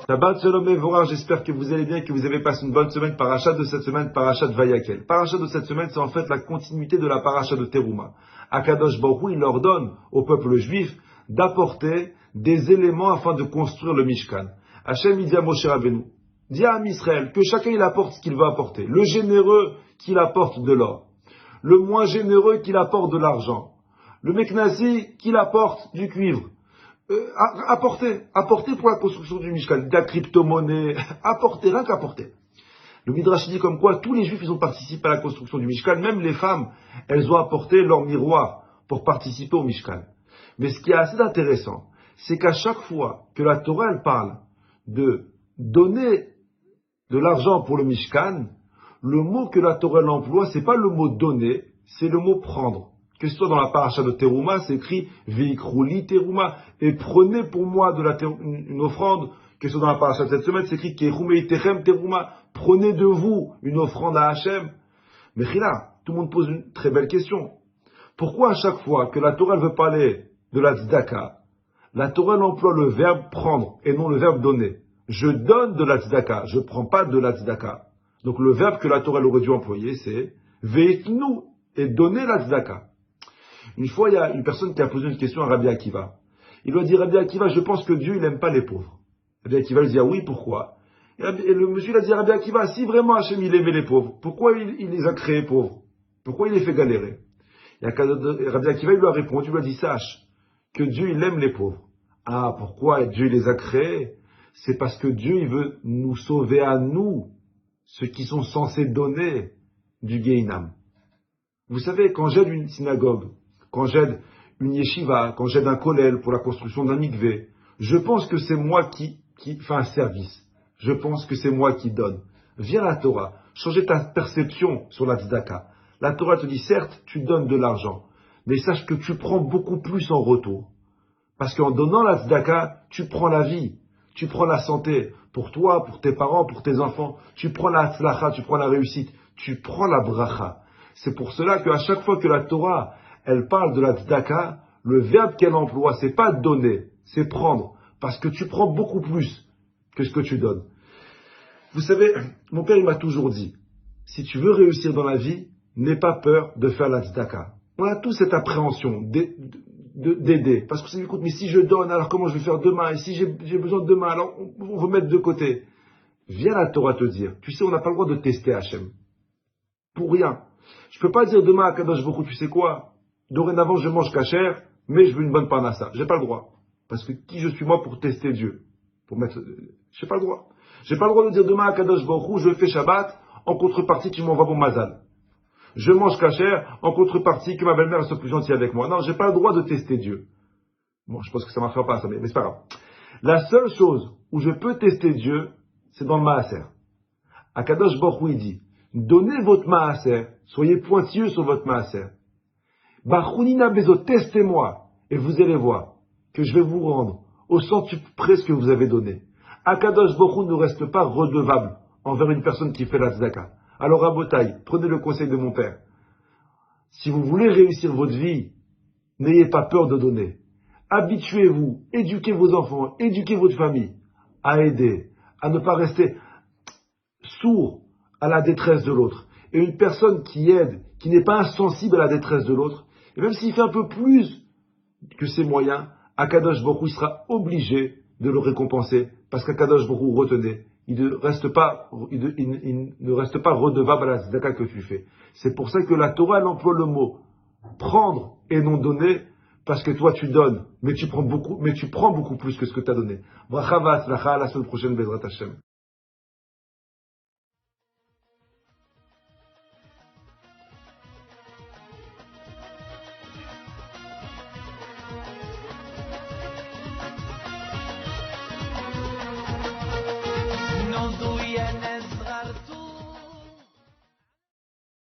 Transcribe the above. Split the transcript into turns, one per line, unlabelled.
Shabbat Shalom Evora, j'espère que vous allez bien, que vous avez passé une bonne semaine. Parachat de cette semaine, Parachat Vayakel. Parachat de cette semaine, c'est en fait la continuité de la Parachat de Teruma. Akadosh Baruch Hu, il ordonne au peuple juif d'apporter des éléments afin de construire le Mishkan. Hachem, il dit à Moshe Rabbeinu, dis à Israël que chacun il apporte ce qu'il veut apporter. Le généreux qu'il apporte de l'or. Le moins généreux qu'il apporte de l'argent. Le Meknasi qu'il apporte du cuivre. Apporter pour la construction du Mishkan, de la crypto-monnaie, apporter, rien qu'apporter. Le Midrash dit comme quoi tous les Juifs ils ont participé à la construction du Mishkan, même les femmes, elles ont apporté leur miroir pour participer au Mishkan. Mais ce qui est assez intéressant, c'est qu'à chaque fois que la Torah elle parle de donner de l'argent pour le Mishkan, le mot que la Torah elle emploie, c'est pas le mot donner, c'est le mot prendre. Que ce soit dans la paracha de Teruma, c'est écrit Veikrouli Teruma, et prenez pour moi une offrande. Que ce soit dans la paracha de cette semaine, c'est écrit Kechumei Techem Teruma, prenez de vous une offrande à Hachem. Mais là, tout le monde pose une très belle question. Pourquoi à chaque fois que la Torah veut parler de la tzedaka, la Torah emploie le verbe prendre et non le verbe donner? Je donne de la tzedaka, je ne prends pas de la tzedaka. Donc le verbe que la Torah aurait dû employer, c'est Veiknu, et donner la tzedaka. Une fois, il y a une personne qui a posé une question à Rabbi Akiva. Il lui a dit, Rabbi Akiva, je pense que Dieu, il n'aime pas les pauvres. Rabbi Akiva lui dit, ah oui, pourquoi? Et le monsieur, il a dit à Rabbi Akiva, si vraiment Hachem, il aimait les pauvres, pourquoi il les a créés pauvres? Pourquoi il les fait galérer? Et Rabbi Akiva, il lui a répondu, il lui a dit, sache que Dieu, il aime les pauvres. Ah, pourquoi Dieu les a créés? C'est parce que Dieu, il veut nous sauver à nous, ceux qui sont censés donner du Gehinam. Vous savez, quand j'aide une synagogue, quand j'aide une yeshiva, quand j'aide un kollel pour la construction d'un mikvé, je pense que c'est moi qui fais un service. Je pense que c'est moi qui donne. Viens la Torah, changer ta perception sur la tzedaka. La Torah te dit, certes, tu donnes de l'argent, mais sache que tu prends beaucoup plus en retour. Parce qu'en donnant la tzedaka, tu prends la vie, tu prends la santé, pour toi, pour tes parents, pour tes enfants, tu prends la tzlacha, tu prends la réussite, tu prends la bracha. C'est pour cela qu'à chaque fois que la Torah elle parle de la tzedaka, le verbe qu'elle emploie, c'est pas donner, c'est prendre. Parce que tu prends beaucoup plus que ce que tu donnes. Vous savez, mon père, il m'a toujours dit, si tu veux réussir dans la vie, n'aie pas peur de faire la tzedaka. On a tous cette appréhension d'aider. Parce qu'on se dit, écoute, mais si je donne, alors comment je vais faire demain? Et si j'ai besoin de demain, alors on veut mettre de côté. Viens la Torah te dire, tu sais, on n'a pas le droit de tester Hachem. Pour rien. Je peux pas dire demain à Kadosh Baruch Hu, tu sais quoi? Dorénavant, je mange kasher, mais je veux une bonne parnassa. J'ai pas le droit. Parce que qui je suis moi pour tester Dieu? J'ai pas le droit. J'ai pas le droit de dire demain à Kadosh Baruch Hu, je fais Shabbat, en contrepartie, tu m'envoies mon mazal. Je mange kasher, en contrepartie, que ma belle-mère soit plus gentille avec moi. Non, j'ai pas le droit de tester Dieu. Bon, je pense que ça marchera pas, ça, mais c'est pas grave. La seule chose où je peux tester Dieu, c'est dans le maaser. À Kadosh Baruch Hu, il dit, donnez votre maaser, soyez pointilleux sur votre maaser. Bachunina Bezo, testez-moi, et vous allez voir que je vais vous rendre au centuple près ce que vous avez donné. Akadosh Baruch Hu ne reste pas redevable envers une personne qui fait la tzedaka. Alors Rabotai, prenez le conseil de mon père. Si vous voulez réussir votre vie, n'ayez pas peur de donner. Habituez-vous, éduquez vos enfants, éduquez votre famille à aider, à ne pas rester sourd à la détresse de l'autre. Et une personne qui aide, qui n'est pas insensible à la détresse de l'autre, et même s'il fait un peu plus que ses moyens, Akadosh Baruch Hu sera obligé de le récompenser, parce qu'Akadosh Baruch Hu, retenez, il ne reste pas redevable à la tzedaka que tu fais. C'est pour ça que la Torah elle emploie le mot prendre et non donner, parce que toi tu donnes, mais tu prends beaucoup plus que ce que tu as donné. Bracha v'atzlacha, à la semaine prochaine, Bezrat Hashem.
No duia